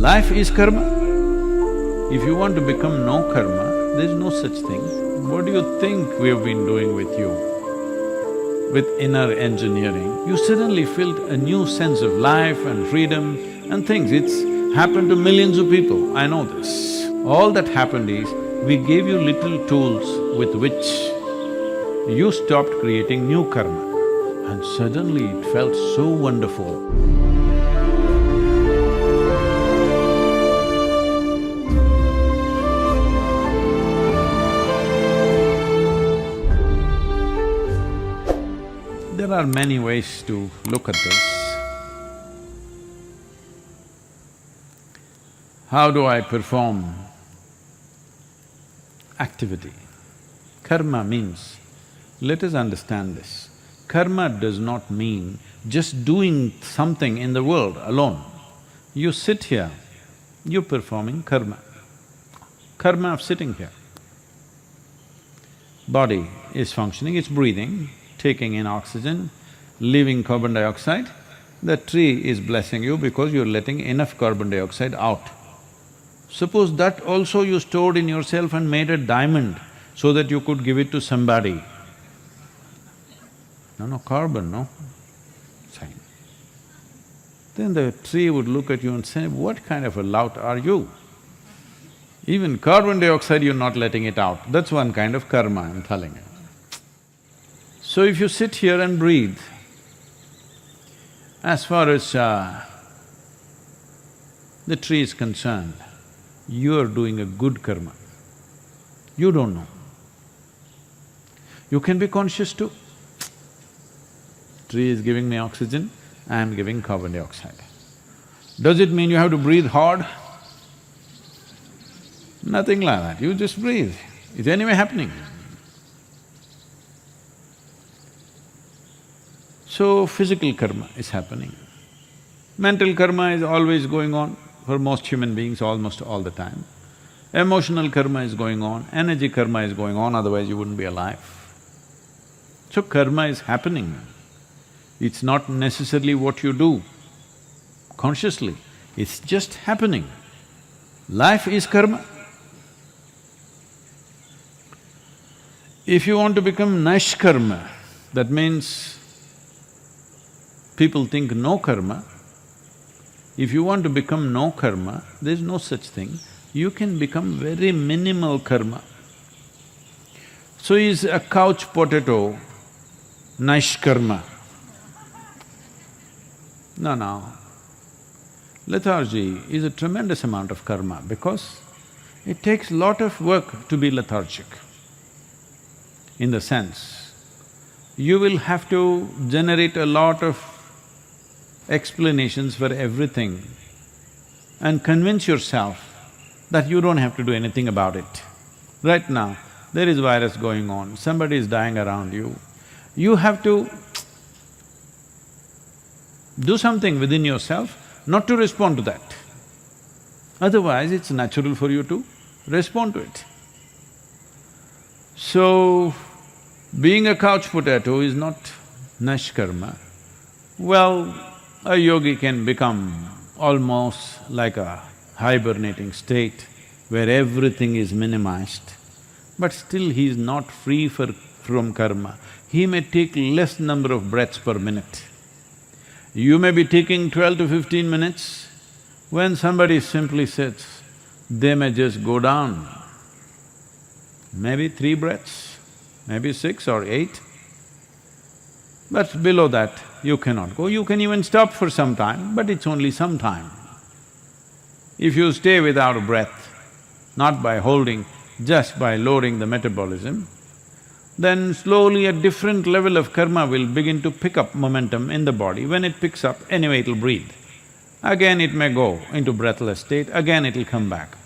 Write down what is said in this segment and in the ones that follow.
Life is karma. If you want to become no karma, there's no such thing. What do you think we have been doing with you? With inner engineering, you suddenly felt a new sense of life and freedom and things. It's happened to millions of people, I know this. All that happened is, we gave you little tools with which you stopped creating new karma. And suddenly it felt so wonderful. There are many ways to look at this. How do I perform activity? Karma means, let us understand this, karma does not mean just doing something in the world alone. You sit here, you're performing karma. Karma of sitting here. Body is functioning, it's breathing, taking in oxygen, leaving carbon dioxide. The tree is blessing you because you're letting enough carbon dioxide out. Suppose that also you stored in yourself and made a diamond so that you could give it to somebody. No, carbon, no? Fine. Then the tree would look at you and say, what kind of a lout are you? Even carbon dioxide you're not letting it out, that's one kind of karma, I'm telling you. So if you sit here and breathe, as far as the tree is concerned, you are doing a good karma. You don't know. You can be conscious too. Tree is giving me oxygen, I am giving carbon dioxide. Does it mean you have to breathe hard? Nothing like that, you just breathe. It's anyway happening. So, physical karma is happening. Mental karma is always going on for most human beings almost all the time. Emotional karma is going on, energy karma is going on, otherwise you wouldn't be alive. So karma is happening. It's not necessarily what you do consciously, it's just happening. Life is karma. If you want to become nishkarma, that means people think no karma. If you want to become no karma, there's no such thing. You can become very minimal karma. So is a couch potato nishkarma? No. Lethargy is a tremendous amount of karma because it takes lot of work to be lethargic. In the sense, you will have to generate a lot of explanations for everything and convince yourself that you don't have to do anything about it. Right now, there is virus going on, somebody is dying around you. You have to do something within yourself not to respond to that. Otherwise, it's natural for you to respond to it. So, being a couch potato is not nishkarma. Well, a yogi can become almost like a hibernating state where everything is minimized, but still he is not free from karma. He may take less number of breaths per minute. You may be taking 12 to 15 minutes, when somebody simply sits, they may just go down, maybe 3 breaths, maybe 6 or 8. But below that, you cannot go. You can even stop for some time, but it's only some time. If you stay without a breath, not by holding, just by lowering the metabolism, then slowly a different level of karma will begin to pick up momentum in the body. When it picks up, anyway it'll breathe. Again it may go into breathless state, again it'll come back.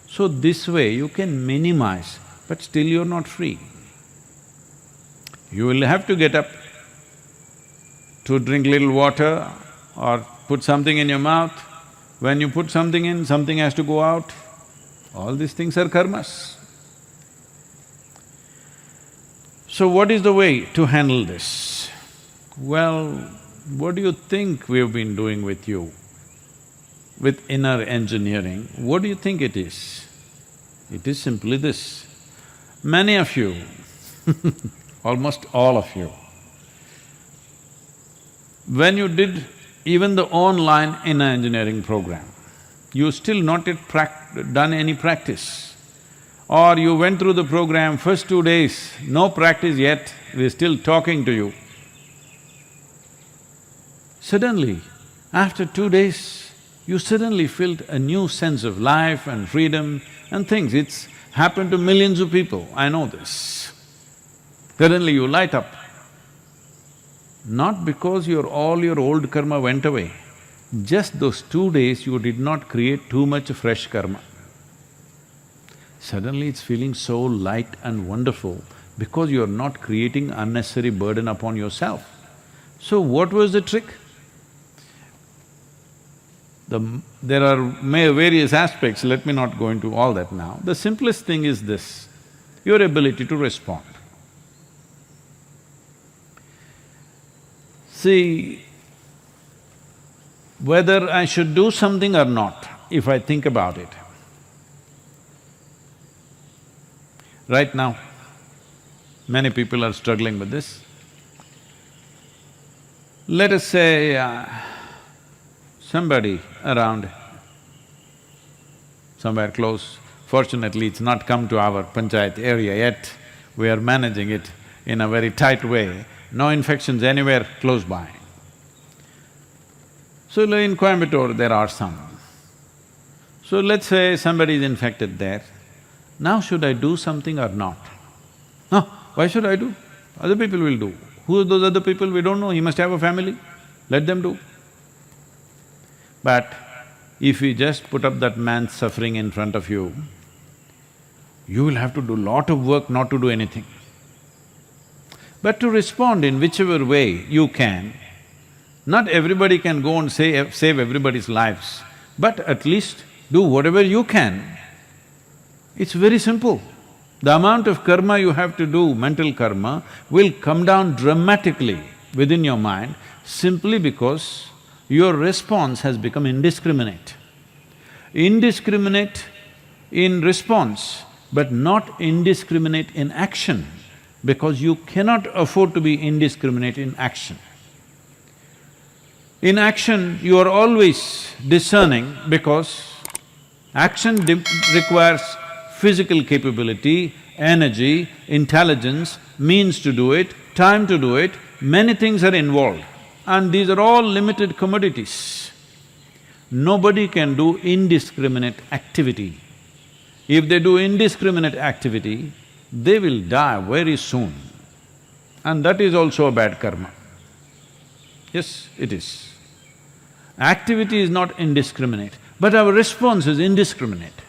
So this way you can minimize, but still you're not free. You will have to get up to drink little water or put something in your mouth. When you put something in, something has to go out. All these things are karmas. So what is the way to handle this? Well, what do you think we've been doing with you? with inner engineering, what do you think it is? It is simply this. Many of you, almost all of you, when you did even the online inner engineering program, you still not yet done any practice. Or you went through the program, first 2 days, no practice yet, we're still talking to you. Suddenly, after 2 days, you suddenly felt a new sense of life and freedom and things. It's happened to millions of people, I know this. Suddenly you light up. Not because all your old karma went away, just those 2 days you did not create too much fresh karma. Suddenly it's feeling so light and wonderful because you're not creating unnecessary burden upon yourself. So what was the trick? There are various aspects, let me not go into all that now. The simplest thing is this, your ability to respond. See, whether I should do something or not, if I think about it, right now, many people are struggling with this. Let us say, somebody around, somewhere close, fortunately it's not come to our panchayat area yet, we are managing it in a very tight way, no infections anywhere close by. So in Coimbatore there are some. So let's say somebody is infected there, now should I do something or not? No, why should I do? Other people will do. Who are those other people? We don't know, he must have a family, let them do. But if you just put up that man's suffering in front of you, you will have to do lot of work not to do anything. But to respond in whichever way you can, not everybody can go and save everybody's lives, but at least do whatever you can. It's very simple. The amount of karma you have to do, mental karma, will come down dramatically within your mind simply because your response has become indiscriminate. Indiscriminate in response, but not indiscriminate in action, because you cannot afford to be indiscriminate in action. In action, you are always discerning because action requires physical capability, energy, intelligence, means to do it, time to do it, many things are involved. And these are all limited commodities. Nobody can do indiscriminate activity. If they do indiscriminate activity, they will die very soon. And that is also a bad karma. Yes, it is. Activity is not indiscriminate, but our response is indiscriminate.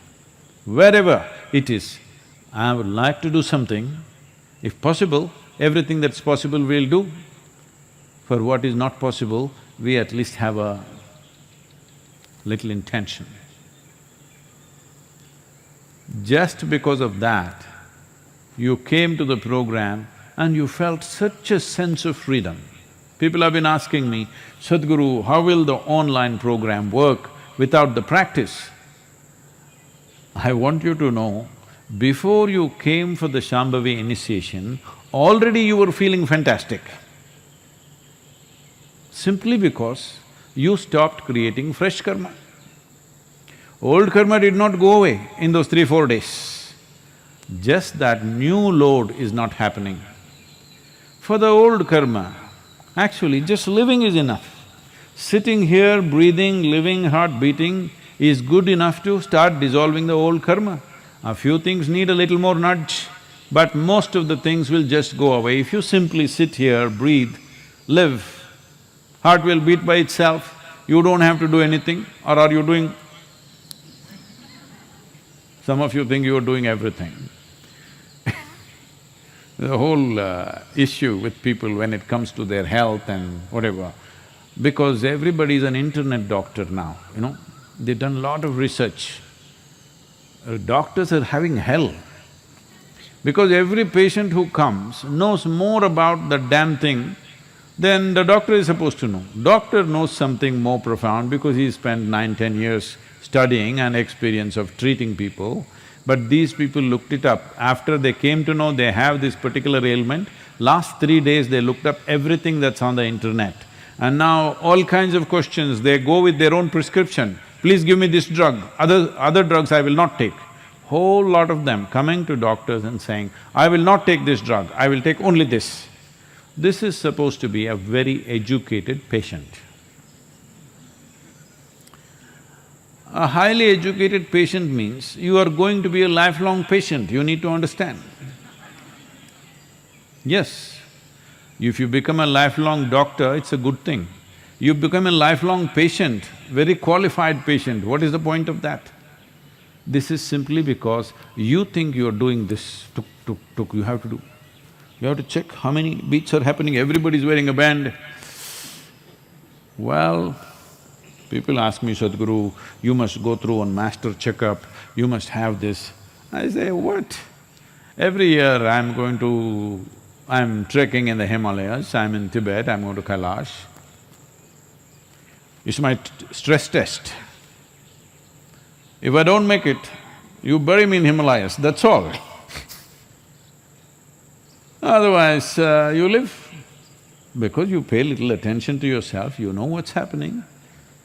Wherever it is, I would like to do something, if possible, everything that's possible we'll do. For what is not possible, we at least have a little intention. Just because of that, you came to the program and you felt such a sense of freedom. People have been asking me, Sadhguru, how will the online program work without the practice? I want you to know, before you came for the Shambhavi initiation, already you were feeling fantastic. Simply because you stopped creating fresh karma. Old karma did not go away in those 3-4 days. Just that new load is not happening. For the old karma, actually just living is enough. Sitting here, breathing, living, heart beating is good enough to start dissolving the old karma. A few things need a little more nudge, but most of the things will just go away. If you simply sit here, breathe, live, heart will beat by itself, you don't have to do anything, or are you doing… Some of you think you are doing everything. The whole issue with people when it comes to their health and whatever, because everybody is an internet doctor now, you know, they've done a lot of research. Doctors are having hell, because every patient who comes knows more about the damn thing then the doctor is supposed to know. Doctor knows something more profound because he spent 9–10 years studying and experience of treating people. But these people looked it up. After they came to know they have this particular ailment, last 3 days they looked up everything that's on the internet. And now all kinds of questions, they go with their own prescription. Please give me this drug, other drugs I will not take. Whole lot of them coming to doctors and saying, I will not take this drug, I will take only this. This is supposed to be a very educated patient. A highly educated patient means you are going to be a lifelong patient, you need to understand. Yes, if you become a lifelong doctor, it's a good thing. You become a lifelong patient, very qualified patient, what is the point of that? This is simply because you think you're doing this, tuk, tuk, tuk, you have to do. You have to check how many beats are happening, everybody's wearing a band. Well, people ask me, Sadhguru, you must go through one master checkup, you must have this. I say, what? Every year I'm trekking in the Himalayas, I'm in Tibet, I'm going to Kailash. It's my stress test. If I don't make it, you bury me in Himalayas, that's all. Otherwise, you live. Because you pay little attention to yourself, you know what's happening.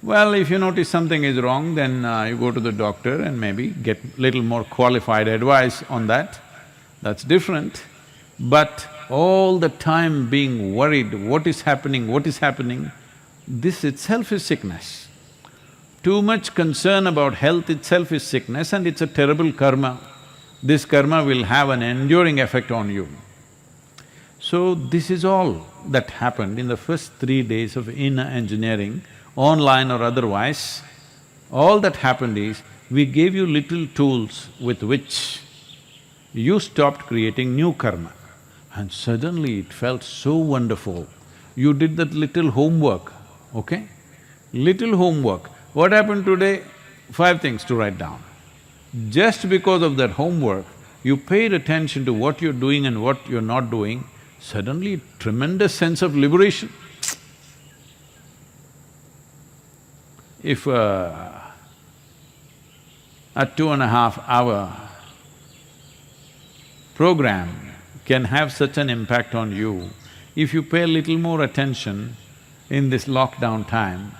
Well, if you notice something is wrong, then you go to the doctor and maybe get little more qualified advice on that, that's different. But all the time being worried, what is happening, this itself is sickness. Too much concern about health itself is sickness and it's a terrible karma. This karma will have an enduring effect on you. So this is all that happened in the first 3 days of inner engineering, online or otherwise. All that happened is, we gave you little tools with which you stopped creating new karma. And suddenly it felt so wonderful. You did that little homework, okay? Little homework. What happened today? 5 things to write down. Just because of that homework, you paid attention to what you're doing and what you're not doing, suddenly tremendous sense of liberation. If a 2.5-hour program can have such an impact on you, if you pay a little more attention in this lockdown time,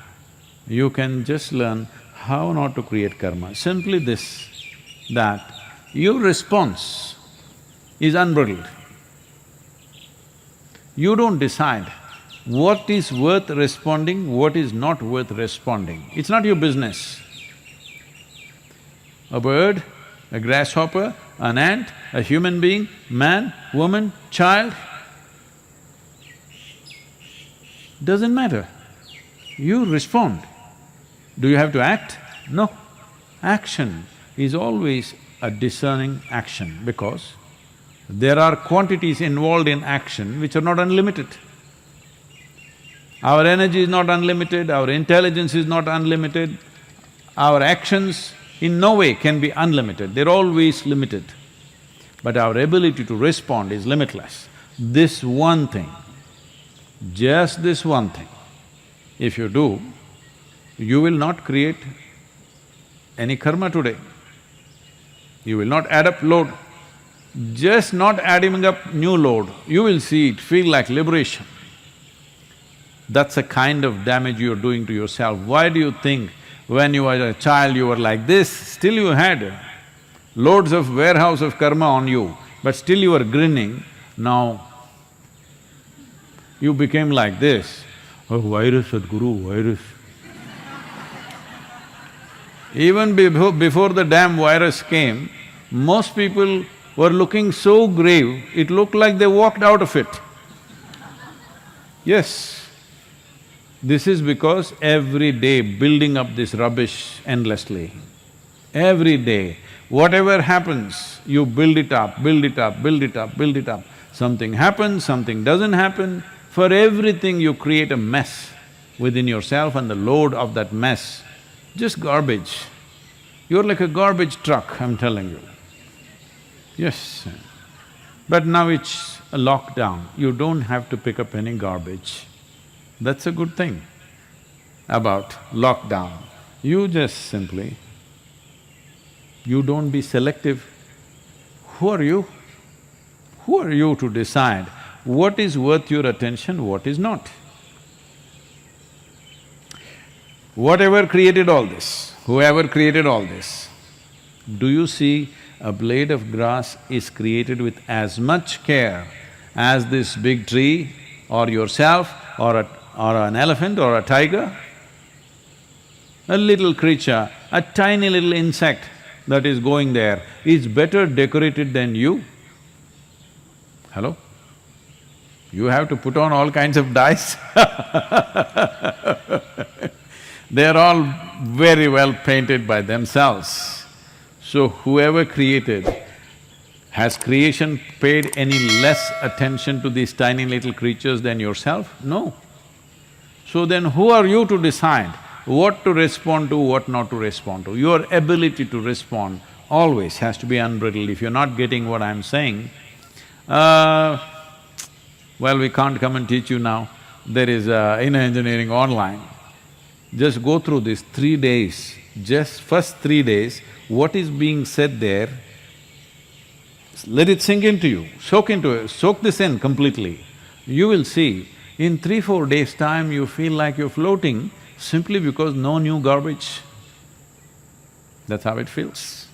you can just learn how not to create karma. Simply this, that your response is unbridled. You don't decide what is worth responding, what is not worth responding. It's not your business. A bird, a grasshopper, an ant, a human being, man, woman, child, doesn't matter. You respond. Do you have to act? No. Action is always a discerning action because there are quantities involved in action which are not unlimited. Our energy is not unlimited, our intelligence is not unlimited, our actions in no way can be unlimited, they're always limited. But our ability to respond is limitless. This one thing, just this one thing, if you do, you will not create any karma today. You will not add up load. Just not adding up new load, you will see it feel like liberation. That's a kind of damage you're doing to yourself. Why do you think when you were a child you were like this, still you had loads of warehouse of karma on you, but still you were grinning, now you became like this. Oh, virus, Sadhguru, virus. Even before the damn virus came, most people were looking so grave, it looked like they walked out of it. Yes, this is because every day building up this rubbish endlessly. Every day, whatever happens, you build it up, build it up, build it up, build it up. Something happens, something doesn't happen. For everything you create a mess within yourself and the load of that mess, just garbage. You're like a garbage truck, I'm telling you. Yes, but now it's a lockdown, you don't have to pick up any garbage. That's a good thing about lockdown. You just simply, you don't be selective. Who are you? Who are you to decide what is worth your attention, what is not? Whatever created all this, whoever created all this, do you see a blade of grass is created with as much care as this big tree or yourself or an elephant or a tiger? A little creature, a tiny little insect that is going there is better decorated than you. Hello? You have to put on all kinds of dyes They're all very well painted by themselves. So whoever created, has creation paid any less attention to these tiny little creatures than yourself? No. So then who are you to decide what to respond to, what not to respond to? Your ability to respond always has to be unbridled. If you're not getting what I'm saying, well, we can't come and teach you now. There is inner engineering online. Just go through this 3 days, just first 3 days, what is being said there, let it sink into you, soak this in completely. You will see, in 3-4 days' time you feel like you're floating simply because no new garbage. That's how it feels.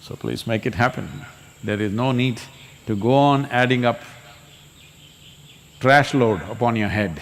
So please make it happen. There is no need to go on adding up trash load upon your head.